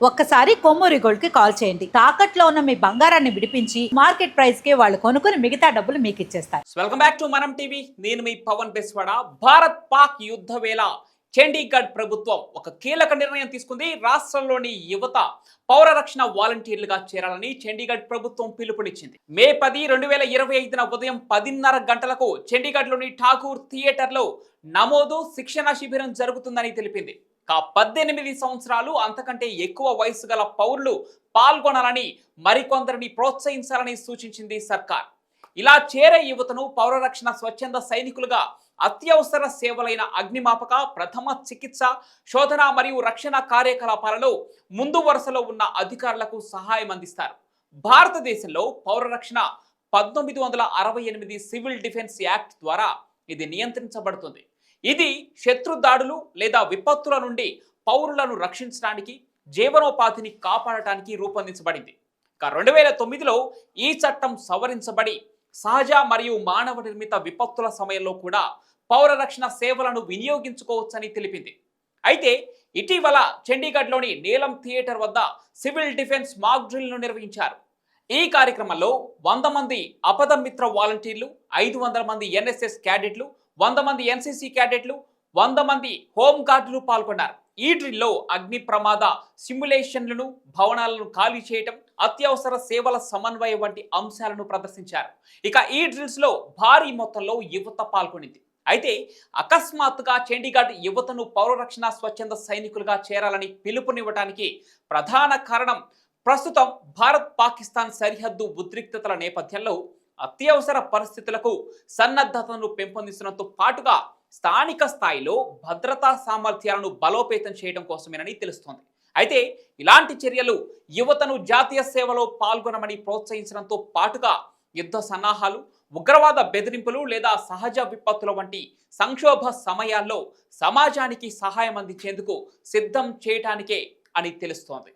ఒక్కసారి కొమ్మూరి గోల్డ్ కి కాల్ చేయండి. తాకట్లో ఉన్న మీ బంగారాన్ని విడిపించి మార్కెట్ ప్రైస్ కి వాళ్ళు కొనుక్కుని మిగతా డబ్బులు మీకు ఇచ్చేస్తారు. వెల్కమ్ బ్యాక్ టు మనం టీవీ. నేను మీ పవన్ బెస్వాడ. భారత్ పాక్ యుద్ధ వేళ చండీగఢ్ ప్రభుత్వం ఒక కీలక నిర్ణయం తీసుకుంది. రాష్ట్రంలోని యువత పౌర రక్షణ వాలంటీర్లుగా చేరాలని చండీగఢ్ ప్రభుత్వం పిలుపునిచ్చింది. మే 10, 2025 ఉదయం 10:30 గంటలకు చండీగఢ్లోని ఠాగూర్ థియేటర్లో నమోదు శిక్షణ శిబిరం జరుగుతుందని తెలిపింది. 18 సంవత్సరాలు అంతకంటే ఎక్కువ వయసు గల పౌరులు పాల్గొనాలని, మరికొందరిని ప్రోత్సహించాలని సూచించింది సర్కార్. ఇలా చేరే యువతను పౌర రక్షణ స్వచ్ఛంద సైనికులుగా అత్యవసర సేవలైన అగ్నిమాపక, ప్రథమ చికిత్స, శోధన మరియు రక్షణ కార్యకలాపాలలో ముందు వరుసలో ఉన్న అధికారులకు సహాయం అందిస్తారు. భారతదేశంలో పౌర రక్షణ 1968 సివిల్ డిఫెన్స్ యాక్ట్ ద్వారా ఇది నియంత్రించబడుతుంది. ఇది శత్రు దాడులు లేదా విపత్తుల నుండి పౌరులను రక్షించడానికి, జీవనోపాధిని కాపాడటానికి రూపొందించబడింది. 2009లో ఈ చట్టం సవరించబడి సహజ మరియు మానవ నిర్మిత విపత్తుల సమయంలో కూడా పౌర రక్షణ సేవలను వినియోగించుకోవచ్చని తెలిపింది. అయితే ఇటీవల చండీగఢ్లోని నీలం థియేటర్ వద్ద సివిల్ డిఫెన్స్ మాక్ డ్రిల్ను నిర్వహించారు. ఈ కార్యక్రమంలో 100 మంది అపద మిత్ర వాలంటీర్లు, 500 మంది ఎన్ఎస్ఎస్ క్యాడెట్లు, 100 మంది ఎన్సీసీ క్యాడెట్లు, 100 మంది హోమ్ గార్డులు పాల్గొన్నారు. ఈ డ్రిల్లో అగ్ని ప్రమాద సిమ్యులేషన్లను, భవనాలను ఖాళీ చేయటం, అత్యవసర సేవల సమన్వయం వంటి అంశాలను ప్రదర్శించారు. ఇక ఈ డ్రిల్స్ లో భారీ మొత్తంలో యువత పాల్గొనింది. అయితే అకస్మాత్తుగా చండీగఢ్ యువతను పౌరరక్షణ స్వచ్ఛంద సైనికులుగా చేరాలని పిలుపునివ్వడానికి ప్రధాన కారణం ప్రస్తుతం భారత్ పాకిస్తాన్ సరిహద్దు ఉద్రిక్తతల నేపథ్యంలో అత్యవసర పరిస్థితులకు సన్నద్ధతను పెంపొందించడంతో పాటుగా స్థానిక స్థాయిలో భద్రతా సామర్థ్యాలను బలోపేతం చేయడం కోసమేనని తెలుస్తోంది. అయితే ఇలాంటి చర్యలు యువతను జాతీయ సేవలో పాల్గొనమని ప్రోత్సహించడంతో పాటుగా యుద్ధ సన్నాహాలు, ఉగ్రవాద బెదిరింపులు లేదా సహజ విపత్తుల వంటి సంక్షోభ సమయాల్లో సమాజానికి సహాయం అందించేందుకు సిద్ధం చేయటానికే అని తెలుస్తోంది.